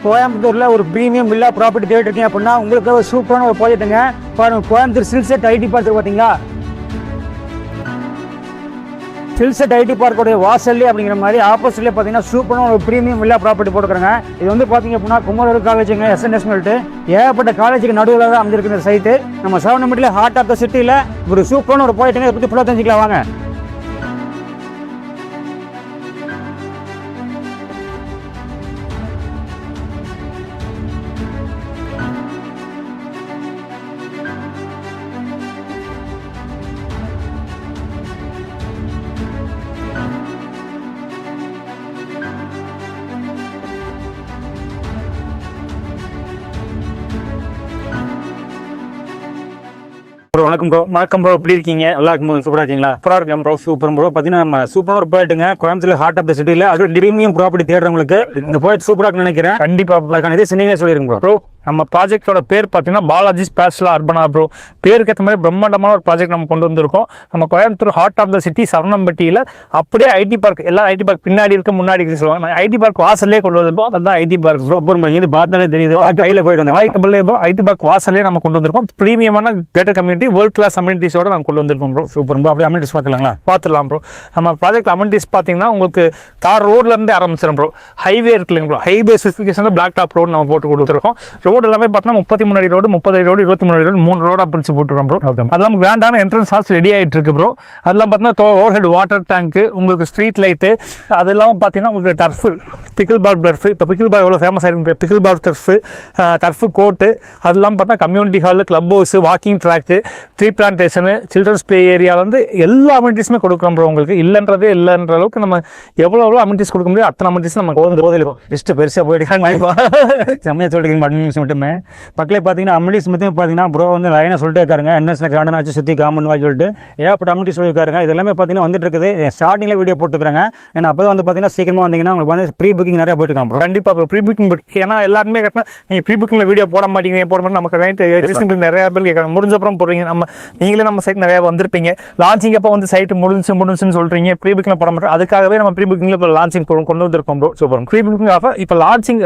கோயம்புத்தூரில் ஒரு premium villa property தேடிட்டு இருக்கீங்க அப்படின்னா உங்களுக்கு ஒரு சூப்பரான ஒரு ப்ராஜெக்ட்டுங்க. பாருங்கள், கோயம்புத்தூர் சில்செட் ஐடி பார்க் பார்த்தீங்களா? சில்செட் ஐடி பார்க்கோடைய வாசல்லே அப்படிங்கிற மாதிரி ஆப்போசிட்லேயே பார்த்தீங்கன்னா சூப்பரான ஒரு ப்ரீமியம் வில்லா ப்ராப்பர்ட்டி போட்டுக்கிறாங்க. இது வந்து பார்த்தீங்க அப்படின்னா குமரவேல் காலேஜுங்க, எஸ்என்எஸ் சொல்லிட்டு ஏகப்பட்ட காலேஜுக்கு நடுவில் தான் அமைஞ்சிருக்கிற சைட்டு. நம்ம சரவணம்பட்டியில் ஹார்ட் ஆஃப் த சிட்டியில் ஒரு சூப்பரான ஒரு ப்ராஜெக்ட்டுங்க. இதை பற்றி ஃபுல்லாக தெரிஞ்சுக்கலாம் வாங்க. ப்ரோ வணக்கம் ப்ரோ. வணக்கம் ப்ரோ, எப்படி இருக்கீங்க? நல்லா இருக்கும். சூப்பராக இருக்கீங்களா? சூப்பராக இருக்கேன் ப்ரோ. Super bro. பார்த்தீங்கன்னா நம்ம சூப்பராக ஒரு ப்ராஜெக்ட்டுங்க கோயம்புத்தூர் ஹார்ட் ஆஃப் த சிட்டியில். அது ப்ரீமியம் ப்ராப்பர்ட்டி தேடுறவங்களுக்கு இந்த ப்ராஜெக்ட் சூப்பராக இருக்குன்னு நினைக்கிறேன். கண்டிப்பாக இதே சின்ன சொல்லிருங்க ப்ரோ. நம்ம ப்ராஜெக்டோட பேர் பார்த்தீங்கன்னா பாலாஜி ஸ்பேஷல் அர்பனா ப்ரோ. பேருக்கு ஏற்ற மாதிரி பிரம்மாண்டமான ஒரு ப்ராஜெக்ட் நம்ம கொண்டு வந்திருக்கோம். நம்ம Coimbatore heart of the city சரவணம்பட்டியில் அப்படியே ஐடி பார்க், எல்லா ஐடி பார்க் பின்னாடி இருக்க முன்னாடி இருக்கு சொல்லுவாங்க. ஐடி பார்க் வாசல்லே கொண்டு வந்திருப்போம். அதுதான் ஐடி பார்க் ப்ரோ. இது பார்த்தாலே தெரியுது. கையில் போயிட்டு வந்தோம். ஐடி பார்க் வாசல்லே நம்ம கொண்டு வந்திருக்கோம். ப்ரீமியமான கிரேட்டர் கம்யூனிட்டி, வேர்ல்ட் கிளாஸ் அமெனிட்டிஸோட நம்ம கொண்டு வந்திருக்கோம் ப்ரோ. Super bro. அப்படியே அமெனிட்டிஸ் பார்த்துலாங்களா? பார்த்துலாம் ப்ரோ. நம்ம ப்ராஜெக்ட் அமெனிட்டிஸ் பார்த்தீங்கன்னா உங்களுக்கு தார் ரோட்லேருந்து ஆரம்பிச்சிடும் ப்ரோ. ஹைவே இருக்கு இல்லைங்க bro. Highway specification black top road நம்ம போட்டு கொடுத்துருக்கோம். ரோடு எல்லாமே பார்த்தீங்கன்னா 33 ரோடு, 30 ரோடு, 23 ரோடு, 3 ரோடா பிரிச்சு போட்டுருக்கோம் ப்ரோ. அதெல்லாம் கிராண்டான என்ட்ரன்ஸ் ஹால்ஸ் ரெடி ஆகிட்டு இருக்கு ப்ரோ. அதெல்லாம் பார்த்தீங்கன்னா ஓவர் ஹெட் வாட்டர் டேங்க், உங்களுக்கு ஸ்ட்ரீட் லைட்டு, அதெல்லாம் பார்த்தீங்கன்னா உங்களுக்கு டர்ஃப், பிக்கிள் பால் டர்ஃப். இப்போ பிக்கிள் பால் எவ்வளோ ஃபேமஸ் ஆகிருக்கு, பிக்கிள் பால் டர்ஃப் கோர்ட்டு, அதெல்லாம் பார்த்தா community hall, club house, walking track, tree plantation, children's play area வந்து எல்லா அமெனிட்டிஸுமே கொடுக்குறோம் ப்ரோ. உங்களுக்கு இல்லைன்றதே இல்லைன்ற அளவுக்கு நம்ம எவ்வளோ அமெனிட்டிஸ் கொடுக்க முடியும் அத்தனை அமெனிட்டிஸ் நம்ம போதில் லிஸ்ட்டு பெருசாக போயிட்டு செம்மையாக சொல்லிட்டு மட்டுமே பக்கத்தில் பார்த்தீங்கன்னா அமெனிட்டிஸ் மட்டும் பார்த்தீங்கன்னா ப்ரோ வந்து லைனாக சொல்லிட்டே இருக்காருங்க. என்ன கார்டன் ஆச்சு சுற்றி காமன் வாய் சொல்லிட்டு ஏகப்பட்ட அமெனிட்டிஸ் சொல்லியிருக்காருங்க. இது எல்லாமே பார்த்தீங்கன்னா வந்துட்டு இருக்குது. ஸ்டார்டிங்கில் வீடியோ போட்டுக்கிறாங்க. ஏன்னா அப்போ வந்து பார்த்தீங்கன்னா சீக்கிரமாக வந்தீங்கன்னா உங்களுக்கு வந்து ப்ரீ புக்கிங் நிறையா போட்டுருக்காங்க ப்ரோ. கண்டிப்பாக ப்ரீ புக்கிங் போட்டு, ஏன்னா எல்லாருமே கேட்டால் நீங்கள் ப்ரீ புக்கிங்கில் வீடியோ போட மாட்டீங்க, போட மாட்டேன் நமக்கு ரீசெண்ட் நிறையா பேர் கேட்குறாங்க. முடிஞ்சப்பறம் போடுறீங்க. நீங்களே நம்ம சைட் நிறையா வந்திருப்பீங்க. லான்ச்சிங் அப்போ வந்து சைட்டு முடிஞ்சுன்னு சொல்கிறீங்க, ப்ரீ புக்கிங்கில் போட மாட்டோம். அதுக்காகவே நம்ம ப்ரீ புக்கிங்கில் இப்போ லான்ச்சிங் கொண்டு வந்திருக்கோம் bro. Super. Pre booking offer இப்போ லான்ச்சிங்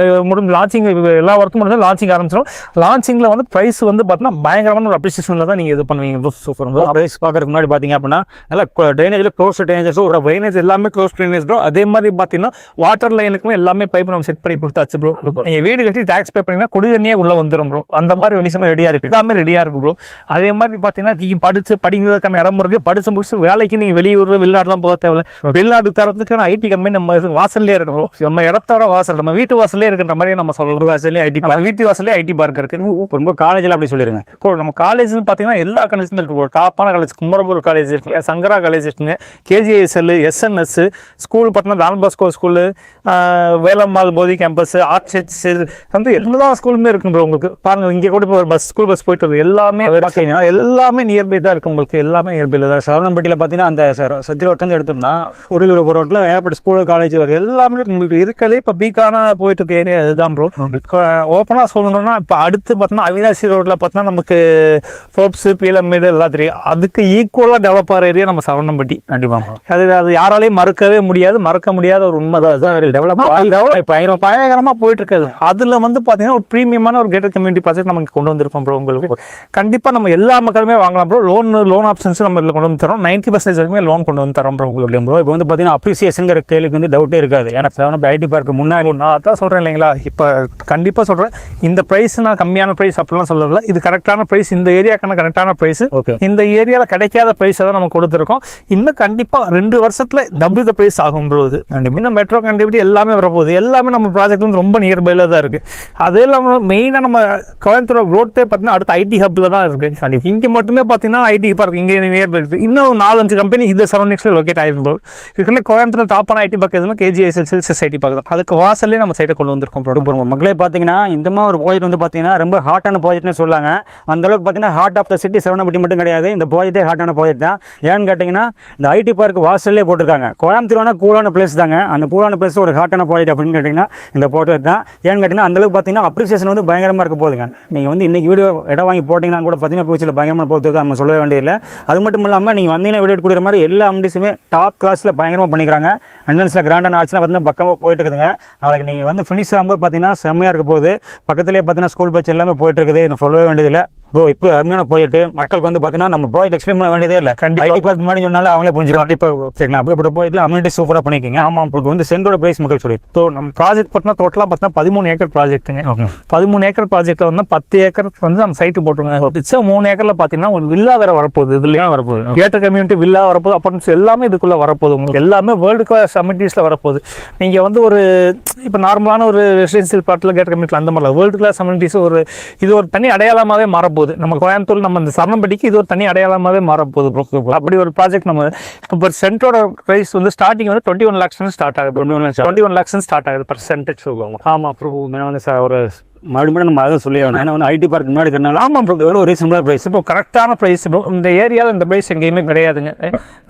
எல்லா ஒர்க்கும் முடிஞ்சு லான்ச்சிங் ஆரம்பிச்சிடும். லான்ச்சிங்கில் வந்து ப்ரைஸ் வந்து பார்த்தீங்கன்னா பயங்கரமான ஒரு அப்ரிசியேஷனில் தான் நீங்கள் இது பண்ணுவீங்க. சூப்பர். ப்ரைஸ் பார்க்கறதுக்கு முன்னாடி பார்த்தீங்க அப்படின்னா நல்லா ட்ரைனேஜில் க்ளோஸ் ட்ரைனேஜஸோ ஒரு ட்ரைனேஜ் எல்லாமே க்ளோஸ் ட்ரைனேஜ் ப்ரோ. அதே மாதிரி பார்த்தீங்கன்னா வாட்டர் லைனுக்குமே எல்லாமே பைப் நம்ம செட் பண்ணி கொடுத்தாச்சு ப்ரோ. நீங்கள் வீடு கட்டி டேக்ஸ் பே பண்ணிங்கன்னா குடி தண்ணியே உள்ளே வந்துடும் ப்ரோ. அந்த மாதிரி வெளிச்சமாக ரெடியாக இருக்குது, எல்லாமே ரெடியாக இருக்குது ப்ரோ. அதே மாதிரி பார்த்தீங்கன்னா நீங்கள் படிக்கிறதுக்கான இடம் இருக்குது. படிச்சு முடிச்சு வேலைக்கு நீங்கள் வெளியூர் வெளிநாடுலாம் போக தேவையில்லை. வெளிநாடு தரத்துக்கான ஐடி கம்பெனி நம்ம வாசல்லே இருக்கணும் ப்ரோ. நம்ம இடத்தோட வாசல், நம்ம வீட்டு வாசல்லே இருக்கின்ற மாதிரி நம்ம சொல்கிறோம். வாசல்லே ஐடி, வீட்டு வாசல்லே ஐடி பார்க் இருக்குது. ரொம்ப காலேஜில் அப்படி சொல்லிடுங்க. நம்ம காலேஜ்னு பார்த்தீங்கன்னா எல்லா காலேஜுமே இருக்கு. டாப்பான காலேஜ் குமரபுரம் காலேஜ் இருக்குங்க, சங்கரா காலேஜ் இருக்குங்க, கேஜிஐஎஸ்எல், எஸ்என்எஸ் ஸ்கூல் பார்த்தீங்கன்னா டான் பாஸ்கோ ஸ்கூலு, வேலம்மாள் போதி கேம்பஸ், ஆர்ட்ஸ் வந்து எல்லா ஸ்கூலுமே இருக்கு ப்ரோ. உங்களுக்கு பாருங்க, இங்கே கூட இப்போ ஸ்கூல் பஸ் போயிட்டு வருது. எல்லாமே நியர்பை தான் இருக்கு. உங்களுக்கு எல்லாமே நியர்பையில் தான். சரவணம்பட்டியில் பார்த்தீங்கன்னா அந்த சத்திரோட்டம் எடுத்தோம்னா ஒரு ரோட்டில் ஏற்பட்ட ஸ்கூல் காலேஜ் வருது. எல்லாமே உங்களுக்கு இருக்கிறதே இப்போ பீக்கான போயிட்டு இருக்க ஏரியா இதுதான் ப்ரோ. ஓப்பனாக சொல்லணும்னா இப்போ அடுத்து பார்த்தோன்னா அவினாசி ரோட்டில் பார்த்தா நமக்கு ஃபோர்ப்ஸ், பீலமேடு எல்லாம் தெரியும். அதுக்கு ஈக்குவலாக டெவலப் ஆகிற ஏரியா நம்ம சரவணம்பட்டி. கண்டிப்பாக அது யாராலையும் மறக்க முடியாத ஒரு உண்மை தான். டெவலப் பயங்கரமாக போயிட்டு இருக்காது. அதில் வந்து பார்த்தீங்கன்னா ஒரு ப்ரீமியமான ஒரு கிரேட்டர் கம்யூனிட்டி ப்ராஜெக்ட் நமக்கு கொண்டு வந்திருக்கோம் ப்ரோ. உங்களுக்கு கண்டிப்பாக நம்ம எல்லா மக்களுமே வாங்கலாம் ப்ரோ. லோன் ஆப்ஷன்ஸ் நம்ம இதில் கொண்டு வந்து தரோம். 90% வரைக்கும் லோன் கொண்டு வந்து தரோம் ப்ரோ. உங்களுக்கு ப்ரோ இப்போ வந்து பார்த்தீங்கன்னா அப்ரிசியேஷனுங்கிற கேளுக்கு வந்து டவுட்டே இருக்காது. ஏன்னா சரவணம்பட்டி ஐடி பார்க்கு முன்னாடி நான் அதான் சொல்கிறேன் இல்லைங்களா. இப்போ கண்டிப்பாக சொல்கிறேன், இந்த ப்ரைஸ் நான் கம்மியான ப்ரைஸ் அப்படிலாம் சொல்லல. இது கரெக்டான ப்ரைஸ், இந்த ஏரியாக்கான கரெக்டான ப்ரைஸ். இந்த ஏரியாவில் கிடைக்காத ப்ரைஸை தான் நம்ம கொடுத்துருக்கோம். இன்னும் கண்டிப்பாக 2 வருஷத்துல டபுள் த ப்ரைஸ் ஆகும் ப்ரோ. இது இன்னும் மெட்ரோ கனெக்டிவிட்டி எல்லாமே வரப்போகுது. எல்லாமே நம்ம ப்ராஜெக்ட் வந்து ரொம்ப நியர்பைல தான் இருக்குது. அது இல்லாமல் மெயினாக நம்ம கோயம்புத்தூர் ரோட்டே பார்த்தீங்கன்னா அடுத்த ஐடி ஹப்பில் தான் இருக்குது. இங்கே மட்டுமே பார்த்தீங்கன்னா ஐடி பார்க் இங்கே நியர்பை இருக்குது. இன்னும் 4-5 கம்பெனி இந்த சரௌண்டிங்ஸில் லொக்கேட் ஆகிருக்கும் ப்ரோ. இதுக்குள்ளே கோயம்புத்தூர் டாப்பான ஐடி பார்க் எதுனா கேஜிஐஎஸ்எல் சில்செட் ஐடி பார்க் தான். அதுக்கு வாசல்லே நம்ம சைட்டை கொண்டு வந்திருக்கோம் ப்ரோ. மக்களே பார்த்தீங்கன்னா இந்த மாதிரி ஒரு ப்ராஜெக்ட் வந்து பார்த்தீங்கன்னா ரொம்ப ஹாட்டான ப்ராஜெக்ட்னு சொல்லாங்க. அந்தளவுக்கு பார்த்தீங்கன்னா heart of the city Saravanapatti மட்டும் கிடையாது, இந்த ப்ராஜெக்டே ஹாட்டான ப்ராஜெக்ட் தான். ஏன்னு கேட்டிங்கன்னா இந்த ஐடி பார்க் வாசல்லே போட்டிருக்காங்க. கோயம்புத்தூர்னா கூலான பிளேஸ் தாங்க, அந்த கூலான பிளேஸ் ஒரு ஹாட்டான ப்ராஜெக்ட் அப்படின்னு கேட்டிங்கன்னா இந்த ப்ராஜெக்ட் தான். ஏன்னு கேட்டிங்கன்னா அந்தளவுக்கு பார்த்தீங்கன்னா அப்ரிசியேஷன் வந்து பயங்கரமாக இருக்க போகுதுங்க. நீங்கள் வந்து இன்றைக்கி வீடியோ இடம் வாங்கி போட்டிங்கன்னா கூட பார்த்தீங்கன்னா ஃபியூச்சரில் பயங்கரமாக போகிறதுக்கு நம்ம சொல்ல வேண்டியதில்லை. அது மட்டும் இல்லாமல் நீங்கள் வந்தீங்கன்னா வீடியோ கொடுக்குற மாதிரி எல்லா அம்டிஸுமே டாப் கிளாஸில் பயங்கரமாக பண்ணிக்கிறாங்க. என்ட்ரன்ஸில் கிராண்டான ஆச்சுன்னா பார்த்தீங்கன்னா பக்கமாக போயிட்டு இருக்குதுங்க. நாளைக்கு நீங்கள் வந்து ஃபினிஷ் ஆகும்போது பார்த்தீங்கன்னா செம்மையாக இருக்க போகுது. பக்கத்துலேயே பார்த்தீங்கன்னா ஸ்கூல் பஸ் எல்லாமே போயிட்டு இருக்குது, நான் சொல்லவே வேண்டியதில்லை. ப்ரோ இப்போ அருமையான போயிட்டு மக்களுக்கு வந்து பார்த்தீங்கன்னா நம்ம ப்ராஜெக்ட் எக்ஸ்பிளைன் பண்ண வேண்டியதே இல்லை. ஐடி பார்க் முன்னாடி சொன்னாலும் அவங்களே புரிஞ்சுக்கலாம். இப்போ சரிங்களா, அப்படிப்பட்ட போயிட்டு அம்யூனிட்டி சூப்பராக பண்ணிக்கிங்க. ஆமாம், இப்போ வந்து சென்டோட பிரைஸ் மக்கள் சொல்லி ஸோ நம்ம ப்ராஜெக்ட் பார்த்தீங்கன்னா டோட்டலாக பார்த்தீங்கன்னா 13 ஏக்கர் ப்ராஜெக்ட்டுங்க. 13 ஏக்கர் ப்ராஜெக்ட்டில் வந்து 10 ஏக்கர் வந்து நம்ம சைட்டு போட்டுருங்க. மிச்சம் 3 ஏக்கரில் பார்த்தீங்கன்னா ஒரு வில்லா வேறு வரப்போகுது. இதுலேயே வரப்போகுது தியேட்டர் கம்யூனிட்டி வில்லா வரப்போகுது. அப்பார்ட்மெண்ட்ஸ் எல்லாமே இதுக்குள்ளே வரப்போகுது. உங்களுக்கு எல்லாமே வேர்ல்டு கிளாஸ் அம்யூனிட்டிஸில் வரப்போகுது. நீங்கள் வந்து ஒரு இப்போ நார்மலான ஒரு ரெசிடென்சியல் பார்ட்டில் தியேட்டர் கம்யூனிட்டியில் அந்த மாதிரி வேர்ல்டு கிளாஸ் அம்யூனிட்டிஸ் ஒரு இது ஒரு தனி அடையாளமாகவே மாறப்போகுது. நம்ம கோயம்புத்தூர் நம்ம இந்த சரணம்பட்டிக்கு இது ஒரு தனி அடையாளமாகவே மாறப்போகுது. அப்படி ஒரு ப்ராஜெக்ட் நம்ம இப்போ சென்டோட ப்ரைஸ் வந்து ஸ்டார்டிங் வந்து 21 lakhs ஸ்டார்ட் ஆகுது. 21 lakhs ஸ்டார்ட் ஆகுது பர்சன்டேஜ் சொல்லுவாங்க. ஆமாம் ப்ரோ, வந்து ஒரு மறுபடியும் நம்ம அதை சொல்லி ஆகணும். ஏன்னா வந்து ஐடி பார்க் முன்னாடி இருக்கிறனால ஆமாம் ப்ரோ, எவ்வளோ ரீசனபிளாக ப்ரைஸ். இப்போ கரெக்டான ப்ரைஸ் ப்ரோ. இந்த ஏரியாவில் இந்த ப்ரைஸ் எங்கேயுமே கிடையாதுங்க.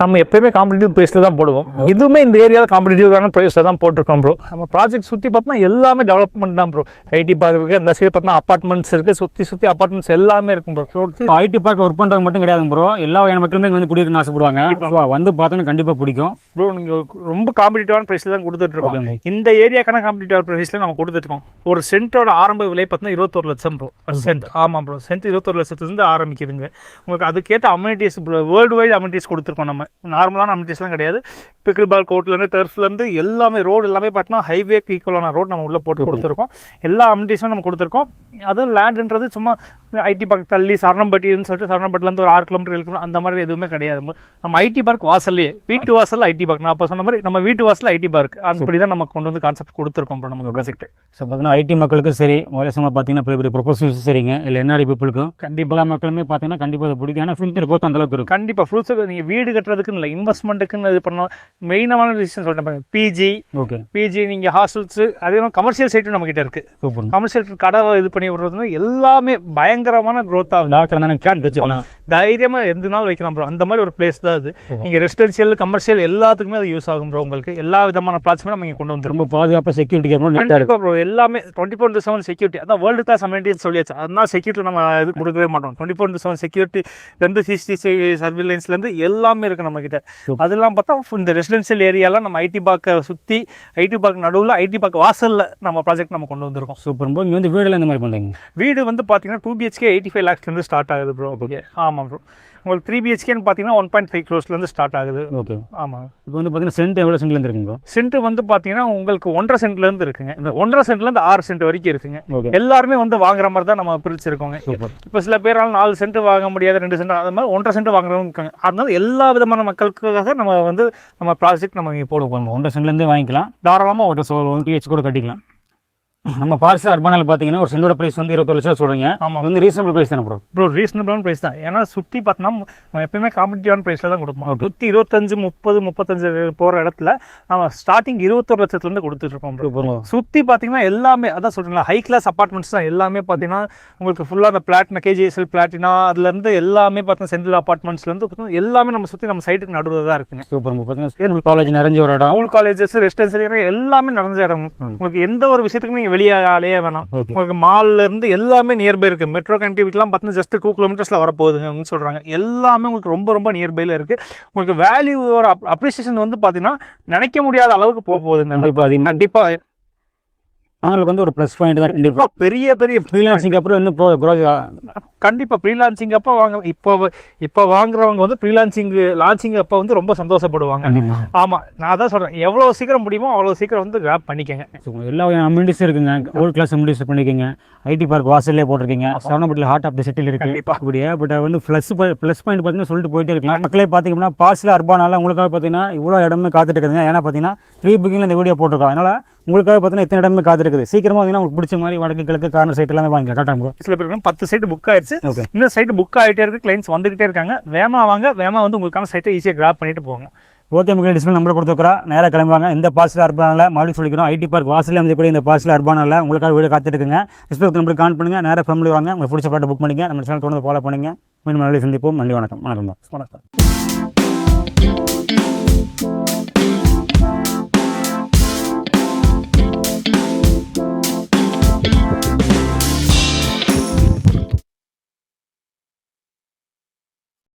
நம்ம எப்பயுமே காம்படிட்டிவ் ப்ரைஸில் தான் போடுவோம். இதுவுமே இந்த ஏரியாவில் காம்படிட்டிவான ப்ரைஸில் தான் போட்டிருக்கோம் ப்ரோ. நம்ம ப்ராஜெக்ட் சுற்றி பார்த்தோம்னா எல்லாமே டெவலப்மெண்ட் தான் ப்ரோ. ஐடி பார்க் இருக்குது, அந்த சைடு பார்த்தோம்னா அப்பார்ட்மெண்ட்ஸ் இருக்குது, சுற்றி அப்பார்ட்மெண்ட்ஸ் எல்லாமே இருக்கும் ப்ரோ. ஐடி பார்க் ஒர்க் பண்ணுறது மட்டும் கிடையாது ப்ரோ, எல்லா வகையான மக்களுமே வந்து குடியிருக்கணும்னு ஆசைப்படுவாங்க. வந்து பார்த்தோன்னா கண்டிப்பாக பிடிக்கும் ப்ரோ. நீங்கள் ரொம்ப காம்படிட்டிவான ப்ரைஸில் தான் கொடுத்துட்ருக்கோம். இந்த ஏரியாக்கான காம்படிட்டிவ் ப்ரைஸில் நம்ம கொடுத்துருக்கோம். ஒரு சென்ட்டோட ஆரம்ப விலை பார்த்தீங்கன்னா 21 லட்சம் ப்ரோ. சென்ட். ஆமாம் ப்ரோ, சென்ட் 21 லட்சத்துலேருந்து ஆரம்பிக்குதுங்க. உங்களுக்கு அதுக்கேற்ற அம்யூனிட்டிஸ் வேர்ல்டு வைடு அம்யூனிட்டிஸ் கொடுத்துருக்கோம். நம்ம நார்மலான அம்யூனிட்டிஸ்லாம் கிடையாது. பிக்கிள் பால் கோர்ட்லேருந்து டர்ஃப்லேருந்து எல்லாமே ரோடு எல்லாமே பார்த்தீங்கன்னா ஹைவேக்கு ஈக்குவலான ரோடு நம்ம உள்ளே போட்டு கொடுத்துருக்கோம். எல்லா அம்யூனிட்டிஸும் நம்ம கொடுத்துருக்கோம். அதுவும் லேண்டுன்றது சும்மா ஐடி பார்க் தள்ளி சரணம்பட்டின்னு சொல்லிட்டு சரணம்பட்டிலேருந்து ஒரு 6 கிலோமீட்டர் 7 கிலோமீட்டர் அந்த மாதிரி எதுவுமே கிடையாது. நம்ம ஐடி பார்க் வாசல்லையே வீட்டு வாசலில் ஐடி பார்க். நான் அப்போ சொன்ன மாதிரி நம்ம வீட்டு வாசலில் ஐடி பார்க் அப்படி தான் நம்ம கொண்டு வந்து கான்செப்ட் கொடுத்துருக்கோம் ப்ரோ நமக்கு ப்ராஜெக்ட். ஸோ பார்த்தீங்கன்னா ஐடி மக்களுக்கும் சரி, முதல்ல பார்த்தீங்கன்னா பெரிய பெரிய ப்ரொஃபஷனல்ஸும் சரிங்க, இல்லை என்ஆர்ஐ பீப்புளுக்கும் கண்டிப்பாக மக்களுமே பார்த்தீங்கன்னா கண்டிப்பாக அதை பிடிக்கும். ஏன்னா ஃபியூச்சர் போத்து அந்தளவுக்கு இருக்கும். கண்டிப்பாக ஃப்ரூட்ஸுக்கு நீங்கள் வீடு கட்டுறதுக்குன்னு இல்லை, இன்வெஸ்ட்மெண்ட்டுக்குன்னு இது பண்ணணும். மெயினான ரீசன் சொல்லிட்டேன். பிஜி, ஓகே, பிஜி நீங்கள் ஹாஸ்டல்ஸு, அதே மாதிரி கமர்ஷியல் சைட்டும் நம்மகிட்ட இருக்குது. சூப்பர். கமர்ஷியல் கடை இது பண்ணி விடுறது எல்லாமே பயங்கரமான க்ரோத் ஆகுது. டாக்டர் தானே கேட் வச்சுக்கலாம், தைரியமாக எந்த நாள் வைக்கலாம் ப்ரோ. அந்த மாதிரி ஒரு பிளேஸ் தான் அது. நீங்கள் ரெசிடென்ஷியல் கமர்ஷியல் எல்லாத்துக்குமே அது யூஸ் ஆகும் ப்ரோ. உங்களுக்கு எல்லா விதமான ப்ராஜெக்ட்ஸுமே நம்ம இங்கே கொண்டு வந்து ரொம்ப பாதுகாப்பாக செக்யூரிட்டி ப்ரோ. எல்லாமே 24/7 செக்யூரிட்டி. அதான் வேர்ல்டு கிளாஸ் அம்யூனிட்டின்னு சொல்லியாச்சு. அதனால செக்யூரிட்டி நம்ம இது கொடுக்கவே மாட்டோம். 24/7 செக்யூரிட்டி இருந்து சிசிடிவி சர்வீலன்ஸ்லேருந்து எல்லாமே இருக்குது நம்மக்கிட்ட. அதெல்லாம் பார்த்தா இந்த ரெசிடென்ஷியல் ஏரியாவில் நம்ம ஐடி பார்க்கை சுற்றி ஐடி பார்க் நடுவில் ஐடி பார்க் வாசலில் நம்ம ப்ராஜெக்ட் நம்ம கொண்டு வந்திருக்கோம். Super bro. இங்கே வந்து வீடில் இந்த மாதிரி பண்ணுறீங்க. வீடு வந்து பார்த்தீங்கன்னா 2 BHK 85 lakhs ஸ்டார்ட் ஆகுது ப்ரோ. ஓகே, ஆமாம் ப்ரோ. உங்களுக்கு 3 BHKன்னு பார்த்தீங்கன்னா 1.5 crores ஸ்டார்ட் ஆகுது. ஓகே, ஆமாம். இப்போ வந்து பார்த்தீங்கன்னா சென்ட் எவ்வளோ சென்ட்லேருந்து இருக்குங்க? சென்ட் வந்து பார்த்தீங்கன்னா உங்களுக்கு 1.5 சென்ட்லேருந்து இருக்குங்க. இந்த 1.5 சென்ட்லேருந்து 6 சென்ட் வரைக்கும் இருக்குங்க. எல்லாருமே வந்து வாங்குற மாதிரி தான் நம்ம பிரிச்சிருக்கோங்க. இப்போ சில பேரால் 4 சென்ட் வாங்க முடியாது, 2 சென்ட், அது மாதிரி 1.5 சென்ட் வாங்குறவங்க இருக்காங்க. அதனால எல்லா விதமான மக்களுக்காக நம்ம வந்து நம்ம ப்ராஜெக்ட் நம்ம இங்கே போடுவோம். 1.5 சென்ட்லேருந்தே வாங்கிக்கலாம், தாராளமாக ஒரு 1 BHK கூட கட்டிக்கலாம். நம்ம பார்ஸ் அர்பனால் பார்த்தீங்கன்னா ஒரு சென்டோட ப்ரைஸ் வந்து 21 லட்சம் சொல்கிறீங்க. ஆமாம், வந்து ரீசனபிள் ப்ரைஸ் தானே ப்ரோ? ரீசனபிளான ப்ரைஸ் தான். ஏன்னா சுற்றி பார்த்தோம்னா நம்ம எப்பயுமே காம்படிட்டிவான ப்ரைஸில் தான் கொடுப்போம். சுற்றி 25, 30, 35 போகிற இடத்துல நம்ம ஸ்டார்டிங் 21 லட்சத்துலேருந்து கொடுத்துட்ருக்கோம் ப்ரோ. சுற்றி பார்த்தீங்கன்னா எல்லாமே அதான் சொல்கிறீங்களா, ஹை கிளாஸ் அப்பார்ட்மெண்ட்ஸ் தான் எல்லாமே. பார்த்தீங்கன்னா உங்களுக்கு ஃபுல்லாக அந்த பிளாட்டினா KGSL பிளாட்டினா அதுலேருந்து எல்லாமே பார்த்தீங்கன்னா சென்ட்ரல் அப்பார்ட்மெண்ட்ஸ்லேருந்து பார்த்தீங்கன்னா எல்லாமே நம்ம சுற்றி நம்ம சைட்டுக்கு நடுவில் தான் இருக்குங்க. சூப்பர். பார்த்தீங்கன்னா காலேஜ் நிறைஞ்ச ஒரு இடம், ஸ்கூல் காலேஜஸ் ரெசிடென்சியல் எல்லாமே நிறைஞ்ச இடம். உங்களுக்கு எந்த ஒரு விஷயத்துக்குமே வெளியே ஆலையே வேணாம். உங்களுக்கு மால்ல இருந்து எல்லாமே நியர்பை இருக்கு. மெட்ரோ கனெக்டிவிட்டிலாம் பார்த்தீங்கன்னா ஜஸ்ட் 2 கிலோமீட்டர்ஸ்ல வரப்போகுதுன்னு சொல்றாங்க. எல்லாமே உங்களுக்கு ரொம்ப ரொம்ப நியர்பைல இருக்கு. உங்களுக்கு வேல்யூ அப்ரிசியேஷன் வந்து பார்த்தீங்கன்னா நினைக்க முடியாத அளவுக்கு போகுது. கண்டிப்பா அவங்களுக்கு வந்து ஒரு ப்ளஸ் பாயிண்ட் தான். கண்டிப்பாக பெரிய பெரிய ஃப்ரீலான்சிங் அப்புறம் இன்னும் கண்டிப்பாக ஃப்ரீலான்சிங் அப்போ இப்போ வாங்குறவங்க வந்து ஃப்ரீலான்சிங் லான்ச்சிங் அப்போ வந்து ரொம்ப சந்தோஷப்படுவாங்க. ஆமாம், நான் அதான் சொல்கிறேன், எவ்வளோ சீக்கிரம் முடியுமோ அவ்வளோ சீக்கிரம் வந்து கிராப் பண்ணிக்கங்க. எல்லா அம்யூனிட்டிஸும் இருக்குங்க. ஓல்டு கிளாஸ் அம்யூனிட்டிஸ் பண்ணிக்கோங்க. ஐடி பார்க் வாசல்லே போட்டிருக்கீங்க. சரவணப்பட்டியில் ஹார்ட் ஆஃப் த சிட்டியில் இருக்குது. அப்படியே பட் வந்து ப்ளஸ் பாயிண்ட் பார்த்தீங்கன்னா சொல்லிட்டு போயிட்டே இருக்கலாம். மக்களே பார்த்தீங்கன்னா பார்சல் அர்பானால உங்களுக்காக பார்த்தீங்கன்னா இவ்வளோ இடமே காத்துட்டு இருக்குதுங்க. ஏன்னா பார்த்தீங்கன்னா ப்ரீ புக்கிங்கில் இந்த வீடியோ போட்டிருக்கோம். அதனால் உங்களுக்காக பார்த்தீங்கன்னா எத்தனை இடமே காத்திருக்குது. சீக்கிரமாக பார்த்தீங்கன்னா உங்களுக்கு பிடிச்ச மாதிரி வடக்கு கிழக்கு கார்னர் சைட் எல்லாமே வாங்க கரெக்டாக. சில பேருக்கு 10 சைட் புக் ஆயிடுச்சு. இந்த சைட் புக் ஆகிட்டே இருக்கு, கிளைண்ட்ஸ் வந்துகிட்டே இருக்காங்க. வேமா வாங்க, வேமா வந்து உங்களுக்கான சைட்டை ஈஸியாக கிராப் பண்ணிட்டு போவாங்க. ஓகே மக்கள், டிஸ்பிளே நம்பர் கொடுத்துருக்குறோம். நேராக கிளம்புவாங்க. இந்த பார்சல் அர்பானில் மறுபடியும் சொல்லிக்கிறோம், ஐடி பார்க் வாசலில் அமைக்கக்கூடிய இந்த பார்சல் அர்பானில் உங்களுக்காக வீடு காத்துட்டுருக்குங்க. டிஸ்பிளே நம்பர் கான் பண்ணுங்கள், நேராக ஃபேமிலி வாங்க, உங்களுக்கு பிடிச்ச பாட்டை புக் பண்ணிங்க. நம்ம சேனல் தொடர்ந்து ஃபாலோ பண்ணுங்கள். மீண்டும் நல்ல சந்திப்போம். நன்றி, வணக்கம். வணக்கம்.